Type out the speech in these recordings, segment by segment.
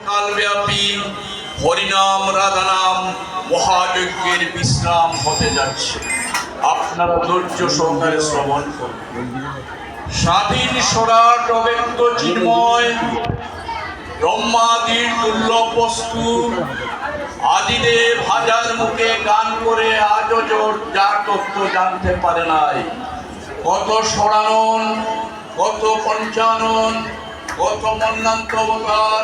কালব্যাপী হরিনাম রাধানাম মহাযজ্ঞের বিশ্রাম হতে যাচ্ছে। আপনারা ধৈর্য সহকারে শ্রবণ করুন। স্বাধীন স্বরাট অব্যক্ত চিন্ময় ব্রহ্মাদির দুর্লভ বস্তু আদিদেব হাজার মুখে গান করে আজও যার তত্ত্ব জানতে পারে নাই। কত স্মরণন, কত পঞ্চানন, কত মন্নান্ত অবতার,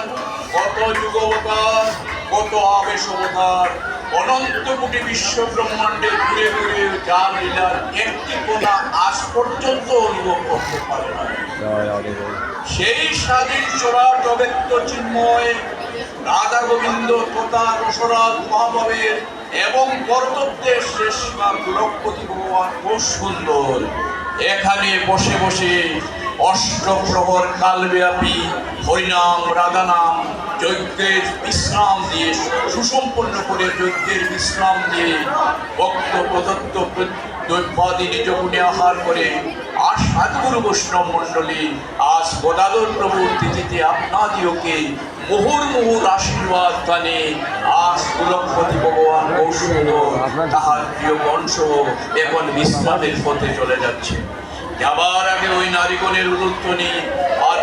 কত যুগ অবতার, কত আবেশ অবতার, অনন্ত কোটি বিশ্ব ব্রহ্মাণ্ডে ঘুরে ঘুরে যার লীলার একটি কোণা আজ পর্যন্ত অনুভব করতে পারে না। সেই স্বাধীন স্বরাট অব্যক্ত চিন্ময় রাধা গোবিন্দ তথা রসরাজ মহাভাবের এবং পরতত্ত্বের শেষ নাম লক্ষপতি ভগবান খুব সুন্দর এখানে বসে বসে অষ্টপ্রহর কালব্যাপী হরিনাম রাধানাম যজ্ঞের বিশ্রাম দিয়ে সুসম্পন্ন করে যজ্ঞের বিশ্রাম দিয়ে ভক্ত প্রদত্ত দ্রব্যাদি নিজ গুণে আহার করে আর সাধুগুরু বৈষ্ণব মণ্ডলী আজ গদাধর প্রভুর তিথিতে আপনাদিওকে মুহুর্মুহুর আশীর্বাদ দানে আজ লক্ষপতি ভগবান কৌশল তাহার প্রিয় বংশ এখন বিশ্রামের পথে চলে যাচ্ছে। যাবার আগে ওই নারীগণের উলুধ্বনি আর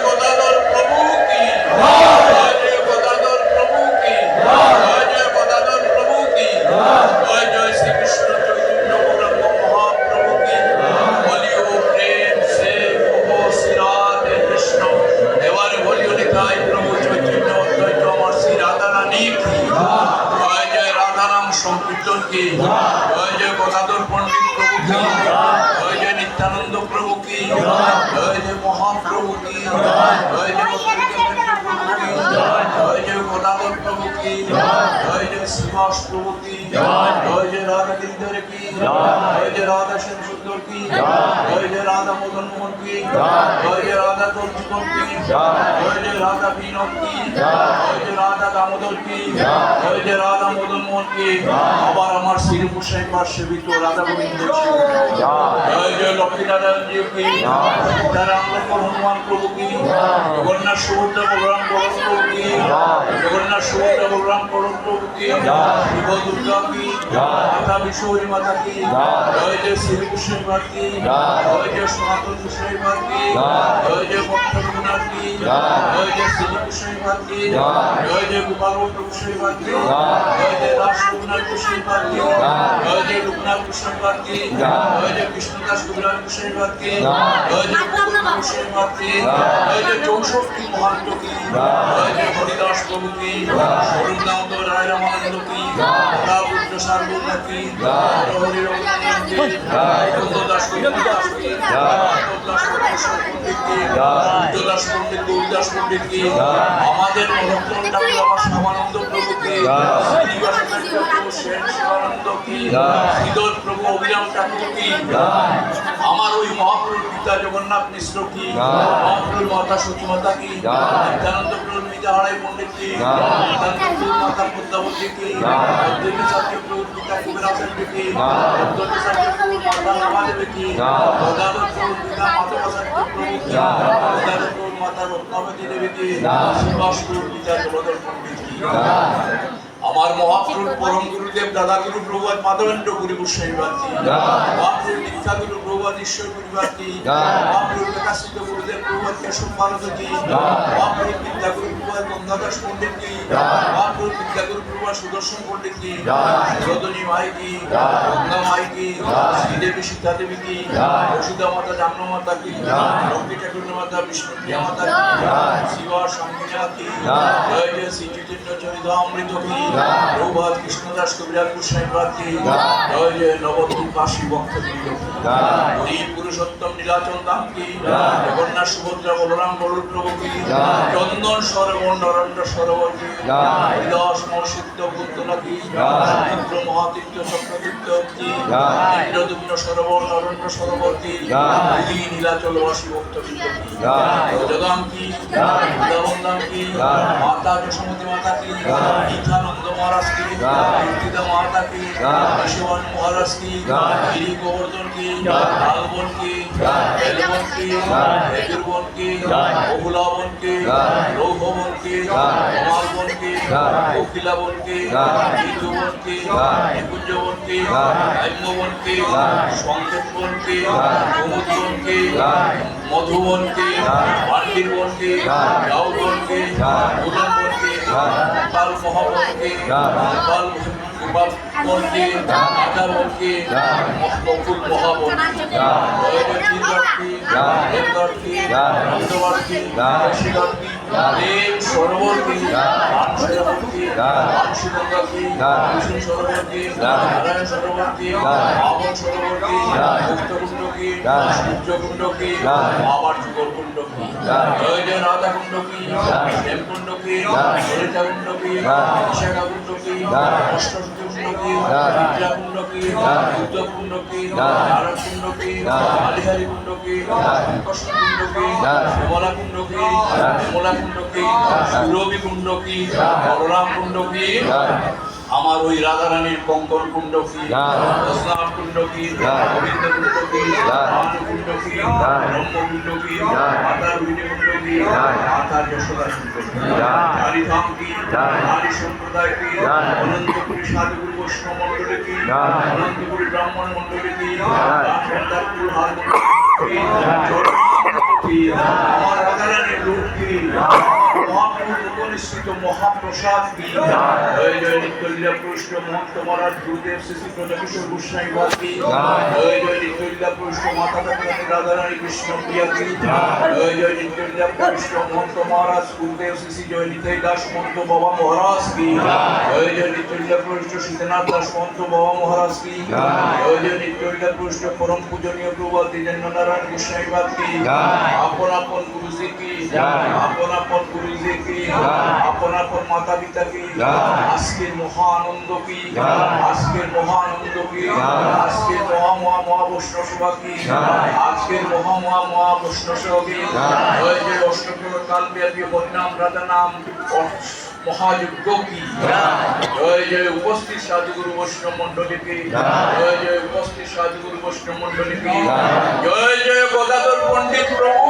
গদাধর প্রভু কি, গদাধর প্রভু কি, গদাধর প্রভু কি, জয় জয় শ্রীকৃষ্ণ চৈতন্য গৌরাঙ্গ মহাপ্রভু কি, বলিও প্রেম সে শ্রী রাধে কৃষ্ণ। এবারে বলিও লেখায় প্রভু চৈতন্য অদ্বৈত আমার শ্রী রাধা রানী কি, জয় জয় রাধারাম সংকীর্তন কি, জয় জয় গদাধর পণ্ডিত প্রভু কি, জয় জয় নিত্যানন্দ প্রভু কি, জয় জয় মহাপ্রভু কি, জয় জয় জয় জয় গদাধর প্রভু কি, জয় জয় শ্রীবাস প্রভু কি, জয় জয় রাধা গিরিধর কি, জয় জয় রাধা শ্যাম সুন্দর কি, জয় জয় রাধা মদন মোহন কি, জয় জয় রাধা কৌশিকম কি, জয় জয় রাধা বিনোদ কি, জয় জয় রাধা দামোদর কি, জয় জয় রাধা মদন মোহন কি, আবার আমার শ্রীরূপ সাহেব সেবিত রাধা গোবিন্দ, জয় জয় লক্ষ্মীনারায়ণ জি কি, সীতারাম লক্ষ্মণ হনুমান প্রভু কি, জগন্নাথ সুভদ্রা বলরাম বরণ প্রভু কি, জগন্নাথ সুভদ্রা বলরাম বরণ প্রভু কি, শিব দুর্গা কি, মাতা বিশ্বহরি মাতা কি, জয় জয় শ্রীরূপ সাহেব কি, জয় জয় সনাতন সাহেব কি, জয় জয় ভক্ত রঘুনাথ কি, জয় জয় শ্রীরূপ সাহেব কি, জয় জয় গোপাল প্রভু সাহেব কি, জয় জয় রাস রঘুনাথ সাহেব কি, জয় জয় রঘুনাথ সাহেব কি, জয় জয় কৃষ্ণদাস কবিরাজ সাহেব কি, জয় জয় প্রভু সাহেব কি, জয় জয় চৌষট্টি মহান্ত কি, জয় জয় হরিদাস প্রভু কি, স্বরূপ দামোদর রায় রামানন্দ কি, রাবুদ্র সার্বভৌম কি, হরি রঘুনাথ কি, দাস দাস কি, দাস পণ্ডিত কি, দাস পণ্ডিত গৌরদাস পণ্ডিত কি, আমাদের মহত্তম ঠাকুর আমার শ্যামানন্দ প্রভু কি, শ্রীবাসনের প্রভু সেন শিবানন্দ কি, শ্রীধর প্রভু অভিরাম ঠাকুর কি, আমার ওই মহাপ্রভুর পিতা জগন্নাথ মিশ্র কি, মহাপ্রভুর মাতা সতীমাতা কি, নিত্যানন্দ প্রভুর পিতা হরাই পণ্ডিত কি, নিত্যানন্দ প্রভুর মাতা পদ্মাবতী কি, অদ্বৈত সাথী প্রভুর পিতা কুবেরাসন কি, অদ্বৈত সাথী প্রভুর মাতা নামাদেবী কি, গদাধর প্রভুর পিতা মাধবাসন প্রভু কি, গদাধর প্রভুর মাতা রত্নাবতী দেবী কি, শ্রীবাস প্রভুর পিতা জগদর পণ্ডিত কি, আমার মহাপ্রভুর পরম গুরুদেব দাদা গুরু প্রভুপাদ মাধবেন্দ্র গুরু গোস্বামী বাতি, মহাপ্রভুর দীক্ষা গুরু প্রভুপাদ ঈশ্বর গুরুবাতি, মহাপ্রভুর বিকাশিত গুরুদেব প্রভুপাদ কেশব ভারতী, মহাপ্রভুর বিদ্যা গুরু প্রভুপাদ গঙ্গাদাস পণ্ডিত কি, মহাপ্রভুর বিদ্যা গুরু প্রভুপাদ সুদর্শন পণ্ডিত কি, রজনী মাই কি, গঙ্গা মাই কি, শ্রীদেবী সীতা দেবী কি, বসুধা মাতা জাহ্নু মাতা কি, লক্ষ্মী ঠাকুর মাতা বিষ্ণু প্রিয়া মাতা কি, শিবা সংগীতা কি, জয় জয় শ্রী চৈতন্য চরিতামৃত কি, প্রভুপাদ কৃষ্ণদাস কবিরাজ গোস্বামী কি, জয় জয় নবদ্বীপ কাশী ভক্ত বৃন্দ কি, হরি পুরুষোত্তম নীলাচল ধাম কি, জগন্নাথ সুভদ্রা বলরাম বরুণ প্রভু কি, চন্দন সরোবর নরেন্দ্র সরোবর কি, হরিদাস মহসিদ্ধ কুন্তলা কি, সমুদ্র মহাতীর্থ চক্রতীর্থ কি, ইন্দ্রদুম্ন সরোবর নরেন্দ্র সরোবর কি, হরি নীলাচল বাসী ভক্ত বৃন্দ কি, জগাম কি, বৃন্দাবন কি, মাতা যশোমতী মাতা কি, নিত্যানন্দ মহারাজ কি, কীর্তিদা মাতা কি, শিবান মহারাজ কি, গিরি গোবর্ধন কি, লালবন কি, বেলবন কি খেজুরবন কি বহুলাবন কি রৌহবন কি কমালবন কি কোকিলাবন কি ঋতুবন কি নিকুঞ্জবন কি রাম্যবন কি সংকেতবন কি কুমুদবন কি মধুবন কি পান্ডিরবন কি রাউবন কি উদনবন কি গোপাল মহাবন কি গোপাল গোপাল কি আচারবন কি বকুল মহাবন কি দেবদর্শী নন্দবর্তী ঋষিদর্শী দেব সরোবর্তী মানসরোবর্তী মানসীগঙ্গাকী বিষ্ণু সরোবর্তী নারায়ণ সরোবর্তী পাবন সরোবর্তী মুক্তকুণ্ডকী সূর্যকুণ্ডকী আবার যুগলকুণ্ডকী জয় জয় রাধাকুণ্ডকী শ্যামকুণ্ডকী সরিতাকুণ্ডকী বিশাখাকুণ্ডকী অষ্টসূর্যকুণ্ডকী বিদ্যাকুণ্ডকী বুদ্ধকুণ্ডকী নারদকুণ্ডকী আলিহারি কুণ্ডকী কৃষ্ণকুণ্ডকী শ্যামলা কুণ্ডকী নির্মলা কুণ্ডকী সুরভি কুণ্ডকী বলরাম কুণ্ডকী আমার ওই রাধারানীর কঙ্কন কুণ্ডকী রসনাথ কুণ্ডকী গোবিন্দ কুণ্ডকী ভানু কুণ্ডকী ব্রহ্ম কুণ্ডকী মাতা রোহিণী কুণ্ডকী মাতা যশোদা কুণ্ডকী কালীধাম কি নারী সম্প্রদায় কি অনন্তপুরী সাধুগুরু বৈষ্ণব মণ্ডলী কি অনন্তপুরী ব্রাহ্মণ মণ্ডলী কি সন্তানপুর হার আমার রাধারানীর রূপ কি মহাপ্রভু উপনিষ্ঠিত মহাপ্রসাদ কি জয় জয় নিত্যলীলা পুরুষ্ট মহন্ত মহারাজ গুরুদেব শ্রী শ্রী ব্রজকিশোর গোস্বামী বাকি জয় জয় নিত্যলীলা পুরুষ্ট মাতা কালী রাধারানী কৃষ্ণপ্রিয়া কি জয় জয় নিত্যলীলা পুরুষ্ট মহন্ত মহারাজ গুরুদেব শ্রী শ্রী জয় নিতাই দাস মহন্ত বাবা মহারাজ কি জয় জয় নিত্যলীলা পুরুষ্ট সীতানাথ দাস মহন্ত বাবা মহারাজ কি জয় জয় নিত্যলীলা পুরুষ্ট পরম পূজনীয় প্রভু দ্বিজেন্দ্র নারায়ণ গোস্বামী বাকি আপন আপন গুরুজি কি আপন আপন গুরুজি কি আপন আপন মাতা পিতা কি আজকের মহানন্দ কি আজকের মহানন্দ কি আজকের মহা বৈষ্ণব সভা কি আজকের মহা বৈষ্ণব সভা কি জয় জয় অষ্টপ্রহর কাল ব্যাপী হরিনাম রাধা নাম মহাযজ্ঞ কি জয় জয় উপস্থিত সাধুগুরু বৈষ্ণব মণ্ডলী কি জয় জয় উপস্থিত সাধুগুরু বৈষ্ণব মণ্ডলী কি জয় জয় গদাধর পণ্ডিত প্রভু